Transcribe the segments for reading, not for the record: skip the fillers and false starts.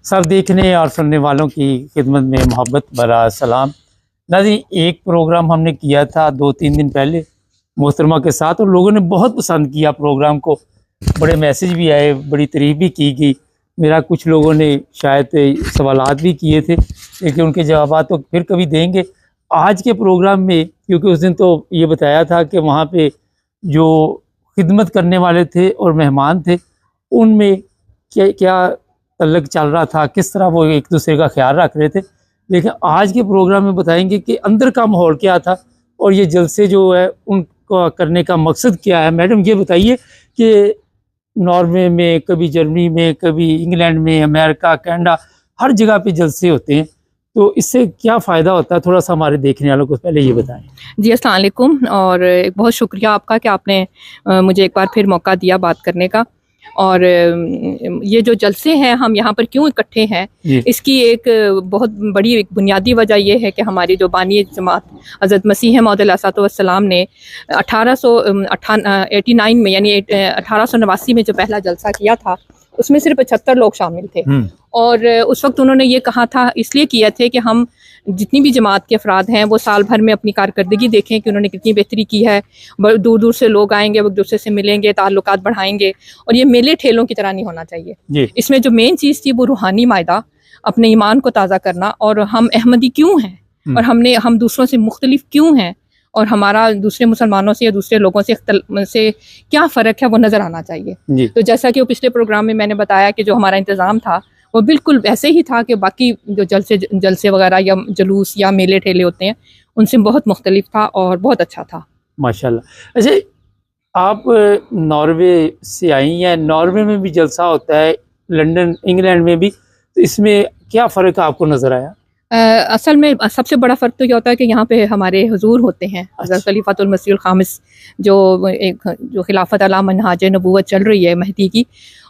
सब देखने और सुनने वालों की खिदमत में मोहब्बत भरा सलाम। नाज़रीन, एक प्रोग्राम हमने किया था 2-3 दिन पहले मोहतरमा के साथ और लोगों ने बहुत पसंद किया प्रोग्राम को। बड़े मैसेज भी आए, बड़ी तारीफ भी की गई। मेरा कुछ लोगों ने शायद सवालात भी किए थे, लेकिन उनके जवाब तो फिर कभी देंगे। आज के प्रोग्राम में, क्योंकि उस दिन तो ये बताया था कि वहाँ पे जो खिदमत करने वाले थे और मेहमान थे, उनमें क्या क्या तल्लक चल रहा था, किस तरह वो एक दूसरे का ख्याल रख रहे थे। लेकिन आज के प्रोग्राम में बताएंगे कि अंदर का माहौल क्या था और ये जलसे जो है उनको करने का मकसद क्या है। मैडम, ये बताइए कि नॉर्वे में, कभी जर्मनी में, कभी इंग्लैंड में, अमेरिका, कनाडा, हर जगह पे जलसे होते हैं, तो इससे क्या फ़ायदा होता है, थोड़ा सा हमारे देखने वालों को पहले ये बताएं। जी, अस्सलाम वालेकुम, और बहुत शुक्रिया आपका कि आपने मुझे एक बार फिर मौका दिया बात करने का। और ये जो जलसे हैं, हम यहाँ पर क्यों इकट्ठे हैं, इसकी एक बहुत बड़ी एक बुनियादी वजह यह है कि हमारी जो बानी जमात हज़रत मसीह मौद अलैहिस्सलाम ने 1889 में, यानी 1889 में जो पहला जलसा किया था, उसमें सिर्फ 75 लोग शामिल थे। और उस वक्त उन्होंने ये कहा था, इसलिए किया थे कि हम जितनी भी जमात के अफराद हैं वो साल भर में अपनी कारकर्दगी देखें कि उन्होंने कितनी बेहतरी की है। दूर दूर से लोग आएंगे, वो एक दूसरे से मिलेंगे, ताल्लुकात बढ़ाएंगे, और ये मेले ठेलों की तरह नहीं होना चाहिए। इसमें जो मेन चीज़ थी वो रूहानी मायदा, अपने ईमान को ताज़ा करना, और हम अहमदी क्यों हैं और हम दूसरों से मुख्तलिफ क्यों हैं, और हमारा दूसरे मुसलमानों से या दूसरे लोगों से क्या फ़र्क है, वो नज़र आना चाहिए। तो जैसा कि वो पिछले प्रोग्राम में मैंने बताया कि जो हमारा इंतज़ाम था वो बिल्कुल वैसे ही था कि बाकी जो जलसे वगैरह या जुलूस या मेले ठेले होते हैं उनसे बहुत मुख्तलिफ था और बहुत अच्छा था माशाल्लाह। अच्छा, आप नॉर्वे से आई हैं, नॉर्वे में भी जलसा होता है, लंदन, इंग्लैंड में भी, तो इसमें क्या फ़र्क आपको नज़र आया? असल में सबसे बड़ा फ़र्क तो ये होता है कि यहाँ पे हमारे हुजूर होते हैं, हज़रत खलीफतुल मसीहुल खामिस, जो खिलाफत अला मनहाज नबूवत चल रही है महदी की,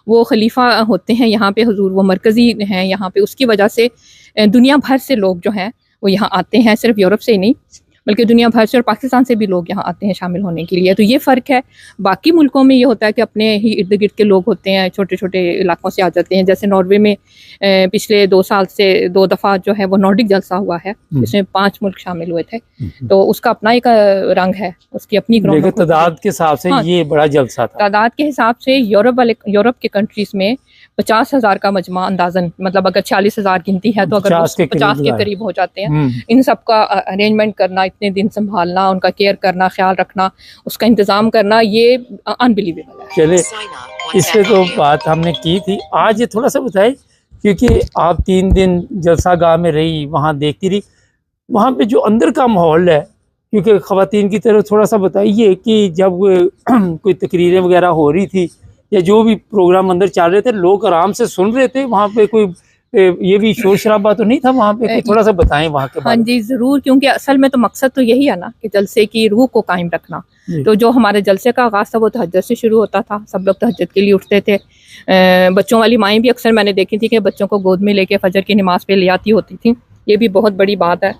वो खलीफा होते हैं यहाँ पे हुजूर, वो मरकज़ी हैं यहाँ पे। उसकी वजह से दुनिया भर से लोग जो हैं वो यहाँ आते हैं, सिर्फ यूरोप से ही नहीं बल्कि दुनिया भर से और पाकिस्तान से भी लोग यहाँ आते हैं शामिल होने के लिए। तो ये फ़र्क है। बाकी मुल्कों में ये होता है कि अपने ही इर्द गिर्द के लोग होते हैं, छोटे छोटे इलाकों से आ जाते हैं। जैसे नॉर्वे में पिछले 2 साल से 2 दफ़ा जो है वो नॉर्डिक जलसा हुआ है, जिसमें 5 मुल्क शामिल हुए थे। तो उसका अपना एक रंग है, उसकी अपनी तादाद के हिसाब से। ये बड़ा जलसा था। तादाद के हिसाब से यूरोप के कंट्रीज़ में 50,000 का मजमा अंदाजन, मतलब अगर 40,000 गिनती है तो अगर 50 के करीब हो जाते हैं। इन सब का अरेंजमेंट करना, इतने दिन संभालना, उनका केयर करना, ख्याल रखना, उसका इंतज़ाम करना, ये अनबिलीवेबल है। चले, इस पे तो बात हमने की थी। आज ये थोड़ा सा बताए, क्योंकि आप 3 दिन जलसा गाह में रही, वहाँ देखती रही, वहाँ पे जो अंदर का माहौल है, क्योंकि ख़वातीन की तरफ थोड़ा सा बताइए कि जब कोई तकरीरें वगैरह हो रही थी या जो भी प्रोग्राम अंदर चल रहे थे, लोग आराम से सुन रहे थे, वहाँ पे कोई ये भी शोर शराबा तो नहीं था वहाँ पे? थोड़ा सा बताएं वहाँ के। हाँ जी, ज़रूर, क्योंकि असल में तो मकसद तो यही है ना कि जलसे की रूह को कायम रखना। तो जो हमारे जलसे का आगाज़ था वो तहज्जुद से शुरू होता था। सब लोग तहज्जुद के लिए उठते थे। बच्चों वाली माएँ भी अक्सर मैंने देखी थी कि बच्चों को गोद में लेके फजर की नमाज़ पे ले आती होती थी। ये भी बहुत बड़ी बात है।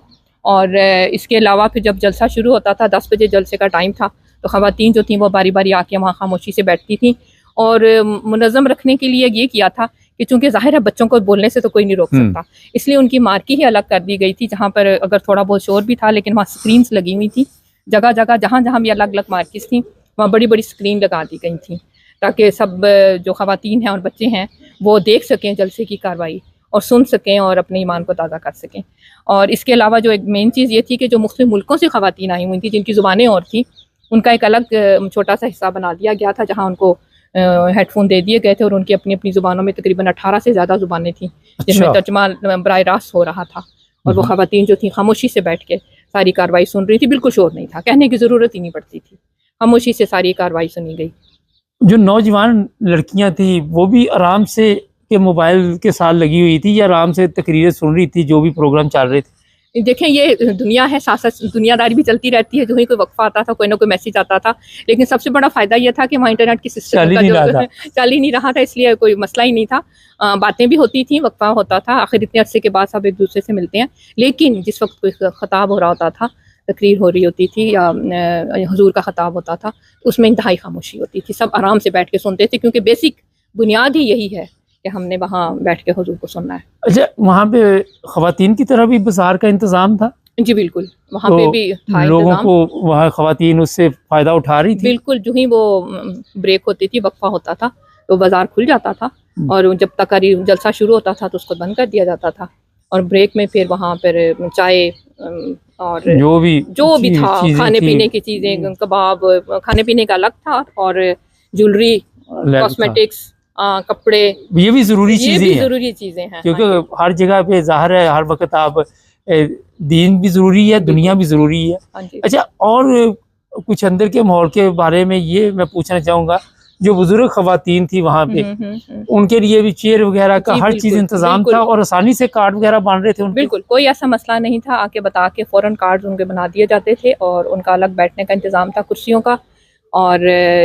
और इसके अलावा फिर जब जलसा शुरू होता था, 10 बजे जलसे का टाइम था, तो ख़वातीन जो थी वो बारी बारी आके वहाँ खामोशी से बैठती थी। और मुनज़्ज़म रखने के लिए ये किया था कि चूँकि ज़ाहिर है बच्चों को बोलने से तो कोई नहीं रोक सकता, इसलिए उनकी मार्की ही अलग कर दी गई थी, जहाँ पर अगर थोड़ा बहुत शोर भी था लेकिन वहाँ स्क्रीन्स लगी हुई थी। जगह जगह जहाँ जहाँ भी अलग अलग मार्किस थी वहाँ बड़ी बड़ी स्क्रीन लगा दी गई थी, ताकि सब जो ख़वातीन हैं और बच्चे हैं वो देख सकें जलसे की कार्रवाई और सुन सकें और अपने ईमान को ताज़ा कर सकें। और इसके अलावा जो एक मेन चीज़ ये थी कि जो मुख्तलिफ मुल्कों से ख़वातीन आई हुई थी जिनकी ज़ुबानें और थी, उनका एक अलग छोटा सा हिस्सा बना दिया गया था, जहाँ उनको हेडफोन दे दिए गए थे और उनकी अपनी अपनी ज़ुबानों में तकरीबन 18 से ज़्यादा ज़ुबानें थी, जिसमें तर्जुमा बराह रास्त हो रहा था। और वो ख़वातीन जो थी खामोशी से बैठ के सारी कार्रवाई सुन रही थी, बिल्कुल शोर नहीं था, कहने की ज़रूरत ही नहीं पड़ती थी, खामोशी से सारी कार्रवाई सुनी गई। जो नौजवान लड़कियां थी वो भी आराम से के मोबाइल के साथ लगी हुई थी या आराम से तकरीरें सुन रही थी जो भी प्रोग्राम चल रहे थे? देखें, ये दुनिया है, साथ साथ दुनियादारी भी चलती रहती है। जो ही कोई वक्फा आता था, कोई ना कोई मैसेज आता था, लेकिन सबसे बड़ा फ़ायदा ये था कि वहाँ इंटरनेट की सिस्टम चल ही नहीं रहा था, इसलिए कोई मसला ही नहीं था। बातें भी होती थी, वक्फा होता था। आखिर इतने अरसे के बाद सब एक दूसरे से मिलते हैं, लेकिन जिस वक्त कोई ख़ताब हो रहा होता था, तकरीर हो रही होती थी या हुजूर का ख़ताब होता था, उसमें इंतहाई खामोशी होती थी। सब आराम से बैठ के सुनते थे, क्योंकि बेसिक बुनियाद ही यही है कि कि हमने वहाँ बैठ के हुजूर को सुनना है। अच्छा, वहाँ पे ख़वातीन की तरह भी बाजार का इंतज़ाम था? जी बिल्कुल, वहाँ पे तो भी था लोगों इंतज़ाम। को वहाँ ख़वातीन उससे फ़ायदा उठा रही थी? बिल्कुल, जो ही वो ब्रेक होती थी, वक्फा होता था, तो बाज़ार खुल जाता था और जब तकरीब जलसा शुरू होता था तो उसको बंद कर दिया जाता था और ब्रेक में फिर वहाँ पर चाय और जो भी था, चीज़ें खाने थी, पीने की चीज़ें, कबाब, खाने पीने का अलग था और ज्वेलरी, अलग था। कॉस्मेटिक्स, कपड़े, ये भी ज़रूरी ये चीज़ें भी हैं, ज़रूरी चीज़ें हैं। क्योंकि हाँ जी, हर जगह पे ज़ाहिर है हर वक्त आप दीन भी ज़रूरी है, दुनिया भी ज़रूरी है। हाँ जी। अच्छा, और कुछ अंदर के माहौल के बारे में ये मैं पूछना चाहूँगा, जो बुजुर्ग ख़वातीन थी वहाँ पे, उनके लिए भी चेयर वगैरह का जी, हर चीज़ बिल्कुल, इंतज़ाम बिल्कुल। था और आसानी से कार्ड वगैरह बन रहे थे उनके? बिल्कुल, कोई ऐसा मसला नहीं था, आके बता के फ़ौरन कार्ड्स उनके बना दिए जाते थे और उनका अलग बैठने का इंतज़ाम था कुर्सियों का। और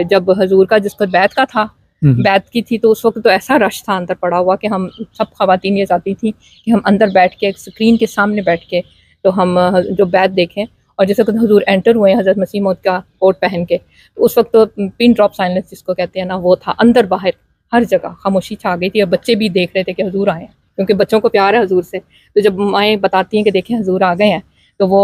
जब हज़ूर का जिस पर बैत का था, बैत की थी, तो उस वक़्त तो ऐसा रश था अंदर पड़ा हुआ कि हम सब ख़वातीन ये चाहती थी कि हम अंदर बैठ के एक स्क्रीन के सामने बैठ के तो हम जो बैत देखें। और जैसे कि हज़ूर एंटर हुए हज़रत मसीह मौद का कोट पहन के, तो उस वक़्त तो पिन ड्रॉप साइलेंस जिसको कहते हैं ना, वो था। अंदर बाहर हर जगह खामोशी छा गई थी और बच्चे भी देख रहे थे कि हज़ूर आए हैं, क्योंकि बच्चों को प्यार है हज़ूर से। तो जब माएँ बताती हैं कि देखें हज़ूर आ गए हैं, तो वो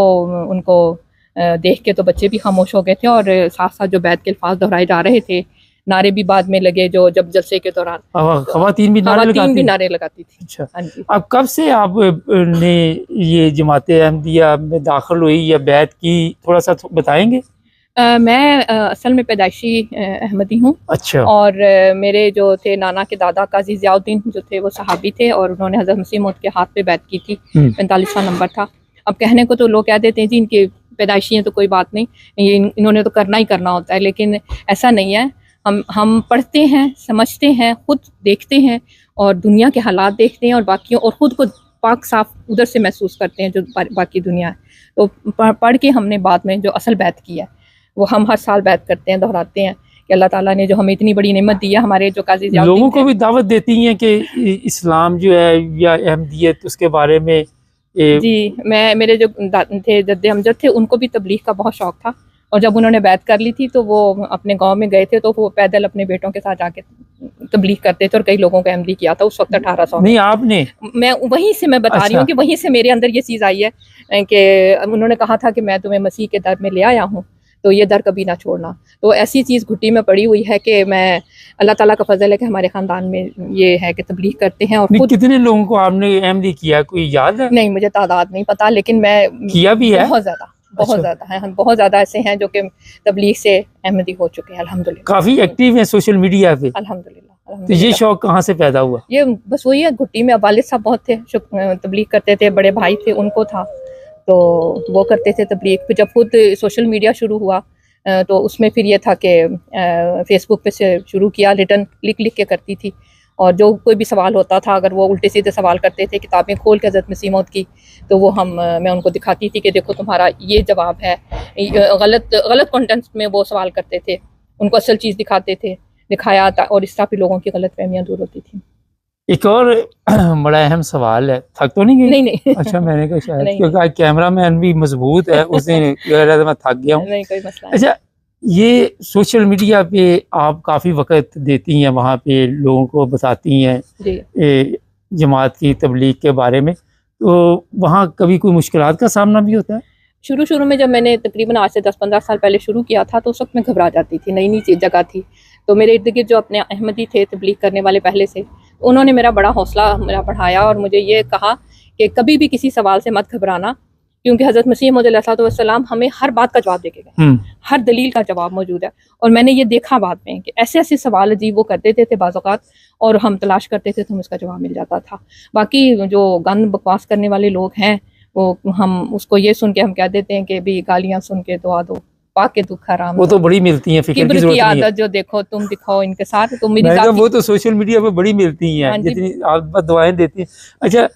उनको देख के तो बच्चे भी खामोश हो गए थे और साथ साथ जो बैत के अल्फाज दोहराए जा रहे थे, नारे भी बाद में लगे जो जब जलसे के दौरान ख़वातीन भी नारे लगाती थी। अच्छा, हाँ जी। अब कब से आप ने ये जमात अहमदिया में दाखिल हुई या बैत की, थोड़ा सा बताएंगे? मैं असल में पैदाइशी अहमदी हूँ। अच्छा। और मेरे जो थे नाना के दादा काजी ज़ियाउद्दीन जो थे वो सहाबी थे और उन्होंने हज़रत मसीह मौद के हाथ पे बैत की थी। 45वां नंबर था। अब कहने को तो लोग कह देते हैं जी इनके पैदाइशी हैं तो कोई बात नहीं, ये इन्होंने तो करना ही करना होता है, लेकिन ऐसा नहीं है। हम पढ़ते हैं, समझते हैं, खुद देखते हैं और दुनिया के हालात देखते हैं और बाकियों और ख़ुद को पाक साफ उधर से महसूस करते हैं जो बाकी दुनिया है। तो पढ़ के हमने बाद में जो असल बैत की है वो हम हर साल बैत करते हैं, दोहराते हैं कि अल्लाह ताला ने जो हमें इतनी बड़ी नेमत दी है। हमारे जो काजी लोगों को भी दावत देती हैं कि इस्लाम जो है या अहमदियत उसके बारे में जी, मेरे जो थे जद्दे अमजद थे उनको भी तबलीग का बहुत शौक था और जब उन्होंने बैत कर ली थी तो वो अपने गांव में गए थे तो वो पैदल अपने बेटों के साथ जाके तबलीग करते थे और कई लोगों को अहमदी किया था उस वक्त 1800 नहीं आपने? मैं वहीं से मैं बता रही हूँ कि वहीं से मेरे अंदर ये चीज़ आई है कि उन्होंने कहा था कि मैं तुम्हें मसीह के दर में ले आया हूँ तो ये दर कभी ना छोड़ना। तो ऐसी चीज़ घुट्टी में पड़ी हुई है कि मैं अल्लाह ताला का फजल है कि हमारे ख़ानदान में ये है कि तबलीग करते हैं। और कितने लोगों को आपने अहमदी किया, कोई याद है? नहीं, मुझे तादाद नहीं पता, लेकिन मैं किया भी है बहुत ज़्यादा है। हम बहुत ज़्यादा ऐसे हैं जो कि तबलीग से अहमदी हो चुके हैं अल्हम्दुलिल्लाह। काफ़ी एक्टिव हैं सोशल मीडिया पे अल्हम्दुलिल्लाह। तो ये शौक कहाँ से पैदा हुआ? ये बस वही है, घुट्टी में वालिद साहब बहुत थे, तबलीग करते थे, बड़े भाई थे उनको था तो वो करते थे तबलीग। फिर जब खुद सोशल मीडिया शुरू हुआ तो उसमें फिर ये था कि फेसबुक पे से शुरू किया, रिटर्न लिख के करती थी और जो कोई भी सवाल होता था अगर वो उल्टे सीधे सवाल करते थे किताबें खोल के हज़रत मसीह मौद की तो वो मैं उनको दिखाती थी कि देखो तुम्हारा ये जवाब है। गलत कंटेंट में वो सवाल करते थे, उनको असल चीज़ दिखाते थे, दिखाया था और इस तरह फिर लोगों की गलतफहमियां दूर होती थी। एक और बड़ा अहम सवाल है, थक तो नहीं गई? नहीं। अच्छा, मैंने कहा शायद क्योंकि कैमरा मैन भी मजबूत है, उसने कह रहा था मैं थक गया हूँ। नहीं, कोई मसला अच्छा, ये सोशल मीडिया पे आप काफ़ी वक्त देती हैं, वहाँ पे लोगों को बताती हैं जमात की तबलीग के बारे में, तो वहाँ कभी कोई मुश्किलात का सामना भी होता है? शुरू में जब मैंने तकरीबन आज से 10-15 साल पहले शुरू किया था तो उस वक्त मैं घबरा जाती थी, नई जगह थी। तो मेरे इर्द गिर्द जो अपने अहमदी थे तबलीग करने वाले पहले से, उन्होंने मेरा बड़ा हौसला मेरा बढ़ाया और मुझे ये कहा कि कभी भी किसी सवाल से मत घबराना, क्योंकि हज़रत मसीह मौद अलैहिस्सलाम हमें हर बात का जवाब देके गए, हर दलील का जवाब मौजूद है। और मैंने ये देखा बाद में कि ऐसे सवाल अजीब वो कर देते थे बाज़ औक़ात और हम तलाश करते थे तो हमें उसका जवाब मिल जाता था। बाकी जो गंद बकवास करने वाले लोग हैं वो हम उसको ये सुन के हम कह देते हैं कि भी गालियाँ सुन के दुआ दो, पाके दुख हराम। वो तो बड़ी मिलती हैं, फिक्र की जरूरत नहीं है। जो देखो तुम दिखाओ इनके साथ, तुम मेरी वो तो सोशल मीडिया पे बड़ी मिलती हैं जितनी आप दुआएं देती हैं। अच्छा,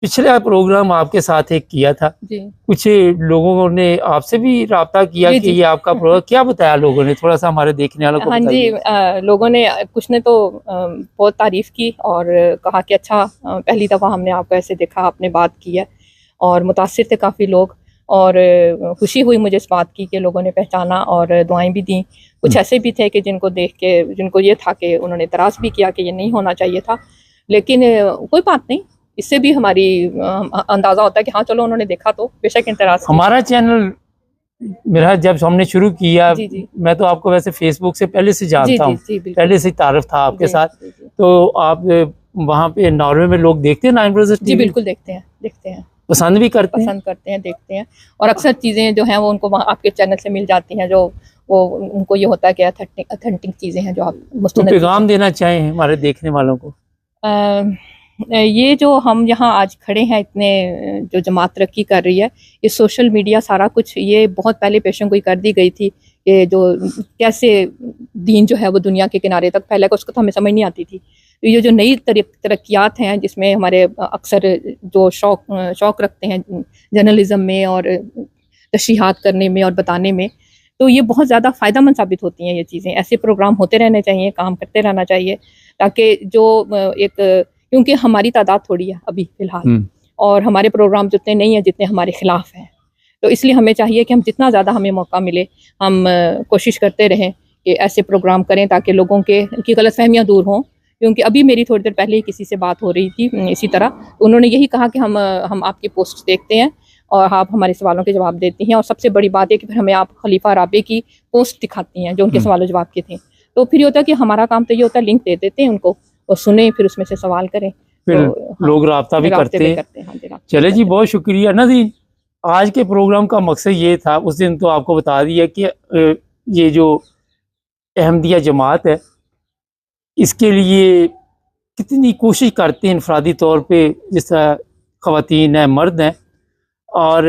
पिछले प्रोग्राम आपके साथ एक किया था जी। कुछ लोगों ने आपसे भी राब्ता किया कि ये आपका प्रोग्राम क्या बताया लोगों ने, थोड़ा सा हमारे देखने वालों को बताइए। हाँ जी, लोगों ने कुछ ने तो बहुत तारीफ की और कहा कि अच्छा पहली दफ़ा हमने आपको ऐसे देखा, आपने बात की है और मुतासिर थे काफ़ी लोग। और खुशी हुई मुझे इस बात की कि लोगों ने पहचाना और दुआएं भी दी। कुछ ऐसे भी थे कि जिनको देख के जिनको ये था कि उन्होंने इतराज़ भी किया कि ये नहीं होना चाहिए था, लेकिन कोई बात नहीं, इससे भी हमारी अंदाज़ा होता है कि हाँ चलो उन्होंने देखा तो बेशक इतराज़। हमारा चैनल मेरा जब हमने शुरू किया, जी जी मैं तो आपको वैसे फेसबुक से पहले से जी जानता हूँ, जी बिल्कुल पहले से तारुफ था आपके जी, साथ। जी, जी। तो आप वहाँ पे नॉर्वे में लोग देखते हैं नाइन ब्रदर्स जी टीवी? बिल्कुल देखते हैं पसंद भी करते हैं? पसंद करते हैं, देखते हैं। और अक्सर चीज़ें जो हैं वो उनको वहाँ आपके चैनल से मिल जाती हैं, जो वो उनको ये होता है कि ऑथेंटिक चीज़ें हैं जो आप तो मुस्तनद पैगाम देना चाहें हमारे देखने वालों को? ये जो हम यहाँ आज खड़े हैं, इतने जो जमात तरक्की कर रही है, ये सोशल मीडिया सारा कुछ ये बहुत पहले पेशेंट गोई कर दी गई थी कि जो कैसे दीन जो है वो दुनिया के किनारे तक फैलेगा, उसको तो हमें समझ नहीं आती थी। ये जो नई तरक्कियात हैं जिसमें हमारे अक्सर जो शौक़ रखते हैं जर्नलिज़म में और तशरीहात करने में और बताने में, तो ये बहुत ज़्यादा फ़ायदेमंद साबित होती हैं ये चीज़ें। ऐसे प्रोग्राम होते रहने चाहिए, काम करते रहना चाहिए, ताकि जो एक, क्योंकि हमारी तादाद थोड़ी है अभी फ़िलहाल, और हमारे प्रोग्राम जितने नहीं हैं जितने हमारे ख़िलाफ़ हैं, तो इसलिए हमें चाहिए कि हम जितना ज़्यादा हमें मौका मिले हम कोशिश करते रहें कि ऐसे प्रोग्राम करें ताकि लोगों की गलतफ़हमियाँ दूर हों। क्योंकि अभी मेरी थोड़ी देर पहले ही किसी से बात हो रही थी इसी तरह, तो उन्होंने यही कहा कि हम आपकी पोस्ट देखते हैं और आप हमारे सवालों के जवाब देती हैं, और सबसे बड़ी बात है कि फिर हमें आप खलीफा राबे की पोस्ट दिखाती हैं जो उनके सवाल जवाब के थे। तो फिर ये होता है कि हमारा काम तो ये होता है लिंक दे देते हैं उनको और सुने, फिर उसमें से सवाल करें, फिर तो लोग राब्ता भी करते हैं। हाँ जी, चले जी, बहुत शुक्रिया नाज़रीन। आज के प्रोग्राम का मकसद ये था, उस दिन तो आपको बता दिया कि ये जो अहमदिया जमात है इसके लिए कितनी कोशिश करते हैं इनफरादी तौर पे, जिस तरह ख़वातीन हैं, मर्द हैं, और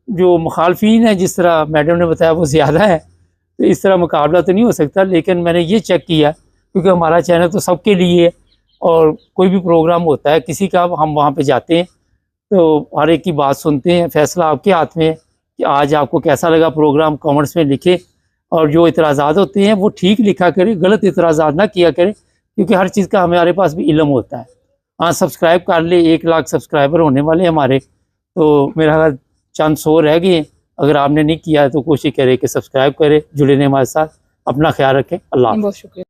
जो मुखालफीन हैं जिस तरह मैडम ने बताया वो ज़्यादा है। तो इस तरह मुकाबला तो नहीं हो सकता, लेकिन मैंने ये चेक किया क्योंकि हमारा चैनल तो सबके लिए है, और कोई भी प्रोग्राम होता है किसी का, हम वहाँ पे जाते हैं तो हर एक की बात सुनते हैं। फ़ैसला आपके हाथ में है कि आज आपको कैसा लगा प्रोग्राम, कमेंट्स में लिखें, और जो इतराज़ात होते हैं वो ठीक लिखा करें, गलत इतराज़ात ना किया करें, क्योंकि हर चीज़ का हमारे पास भी इल्म होता है। हाँ, सब्सक्राइब कर ले, 1 लाख सब्सक्राइबर होने वाले हमारे, तो मेरा ख्याल चंद 100 रह गए हैं। अगर आपने नहीं किया है तो कोशिश करें कि सब्सक्राइब करें, जुड़े रहें हमारे साथ। अपना ख्याल रखें। अल्लाह हाफ़िज़। बहुत शुक्रिया।